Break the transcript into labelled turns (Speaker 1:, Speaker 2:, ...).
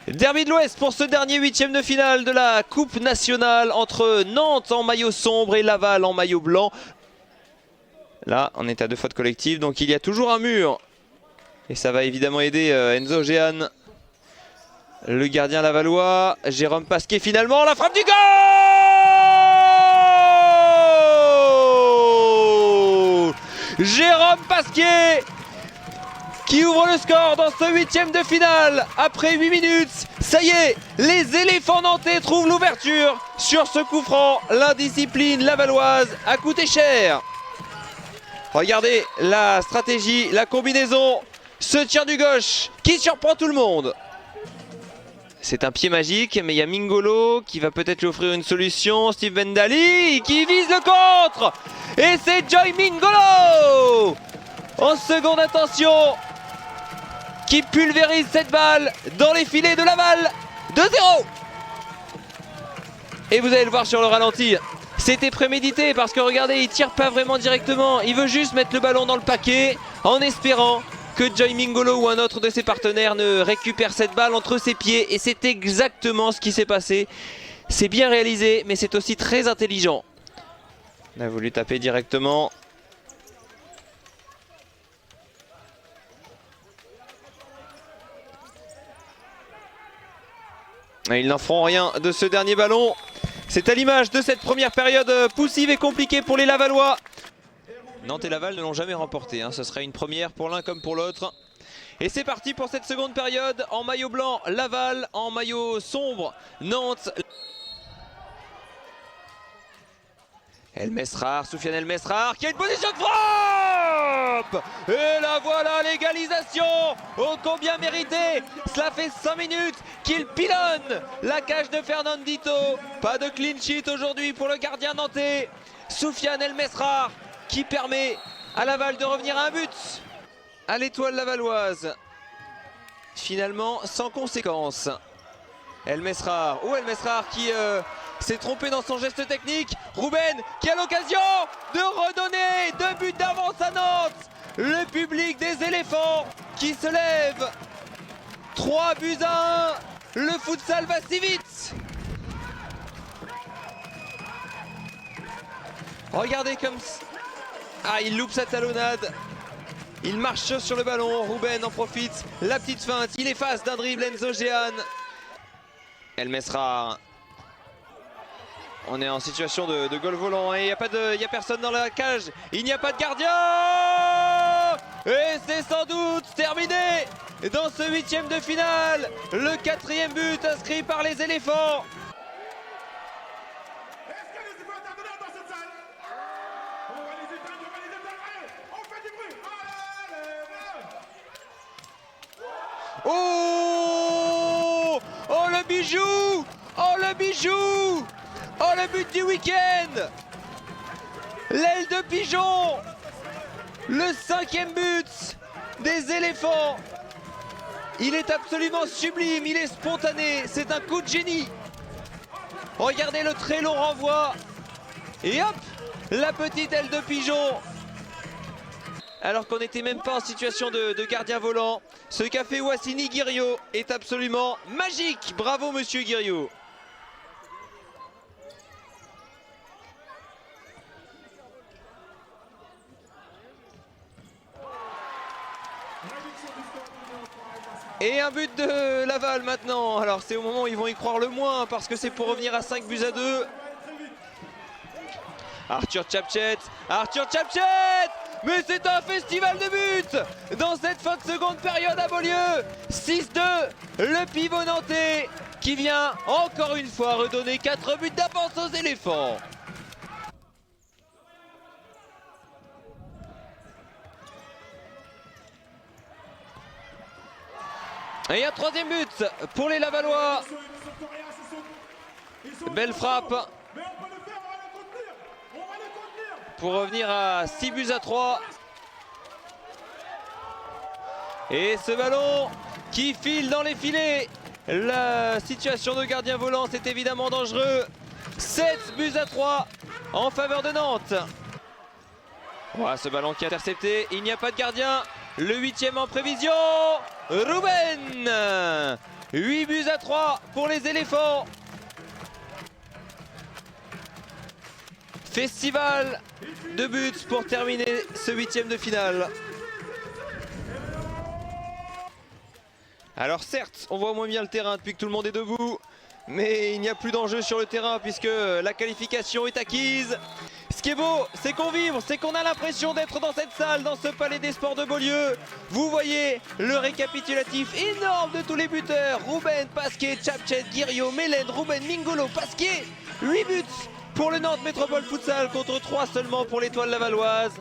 Speaker 1: Derby de l'Ouest pour ce dernier huitième de finale de la Coupe nationale entre Nantes en maillot sombre et Laval en maillot blanc. Là, on est à 2 fautes collectives, donc il y a toujours un mur. Et ça va évidemment aider Enzo Géane, le gardien lavallois. Jérôme Pasquier finalement, la frappe du goal! Jérôme Pasquier qui ouvre le score dans ce huitième de finale après 8 minutes. Ça y est, les éléphants nantais trouvent l'ouverture sur ce coup franc. L'indiscipline lavalloise a coûté cher. Regardez la stratégie, la combinaison, ce tir du gauche qui surprend tout le monde. C'est un pied magique, mais il y a Mingolo qui va peut-être lui offrir une solution. Steve Vendali qui vise le contre. Et c'est Joy Mingolo en seconde intention qui pulvérise cette balle dans les filets de Laval. 2-0. Et vous allez le voir sur le ralenti, c'était prémédité parce que regardez, il tire pas vraiment directement. Il veut juste mettre le ballon dans le paquet en espérant que Joy Mingolo ou un autre de ses partenaires ne récupère cette balle entre ses pieds. Et c'est exactement ce qui s'est passé. C'est bien réalisé, mais c'est aussi très intelligent. On a voulu taper directement. Et ils n'en feront rien de ce dernier ballon. C'est à l'image de cette première période poussive et compliquée pour les Lavallois. Nantes et Laval ne l'ont jamais remporté, hein. Ce serait une première pour l'un comme pour l'autre. Et c'est parti pour cette seconde période. En maillot blanc, Laval. En maillot sombre, Nantes. El Mesrar, Soufiane El Mesrar qui a une position de frappe. Et la voilà, l'égalisation. Oh combien mérité. Cela fait 5 minutes qu'il pilonne la cage de Fernandito. Pas de clean sheet aujourd'hui pour le gardien nantais. Soufiane El Mesrar qui permet à Laval de revenir à un but. À l'étoile lavalloise. Finalement sans conséquence. El Mesrar, El Mesrar qui s'est trompé dans son geste technique. Ruben qui a l'occasion de redonner 2 buts d'avance à Nantes. Le public des éléphants qui se lève. 3 buts à 1. Le futsal va si vite. Regardez comme... Ah, il loupe sa talonnade. Il marche sur le ballon. Ruben en profite. La petite feinte. Il efface d'un dribble Enzo Géane. El Mesrar. On est en situation de goal volant et il n'y a personne dans la cage. Il n'y a pas de gardien. Et c'est sans doute terminé dans ce huitième de finale. Le 4e but inscrit par les éléphants. Oh! Oh le bijou! Oh le bijou! Oh le but du week-end! L'aile de pigeon! Le 5e but des éléphants! Il est absolument sublime, il est spontané, c'est un coup de génie! Regardez le très long renvoi! Et hop! La petite aile de pigeon! Alors qu'on n'était même pas en situation de gardien volant. Ce qu'a fait Wassini Guiriot est absolument magique. Bravo monsieur Guiriot. Et un but de Laval maintenant. Alors c'est au moment où ils vont y croire le moins parce que c'est pour revenir à 5 buts à 2. Arthur Tchapchet. Arthur Tchapchet! Mais c'est un festival de buts dans cette fin de seconde période à Beaulieu. 6-2, le pivot nantais qui vient encore une fois redonner 4 buts d'avance aux éléphants. Et un 3e but pour les Lavallois. Belle frappe. Pour revenir à 6 buts à 3. Et ce ballon qui file dans les filets. La situation de gardien volant, c'est évidemment dangereux. 7 buts à 3 en faveur de Nantes. Voilà ce ballon qui est intercepté. Il n'y a pas de gardien. Le 8e en prévision. Ruben 8 buts à 3 pour les éléphants. Festival de buts pour terminer ce 8e de finale. Alors certes, on voit moins bien le terrain depuis que tout le monde est debout, mais il n'y a plus d'enjeu sur le terrain puisque la qualification est acquise. Ce qui est beau, c'est qu'on vibre, c'est qu'on a l'impression d'être dans cette salle, dans ce palais des sports de Beaulieu. Vous voyez le récapitulatif énorme de tous les buteurs. Ruben, Pasquier, Tchapchet, Guiriot, Mélène, Ruben, Mingolo, Pasquier. 8 buts pour le Nantes Métropole Futsal contre 3 seulement pour l'Étoile Lavalloise.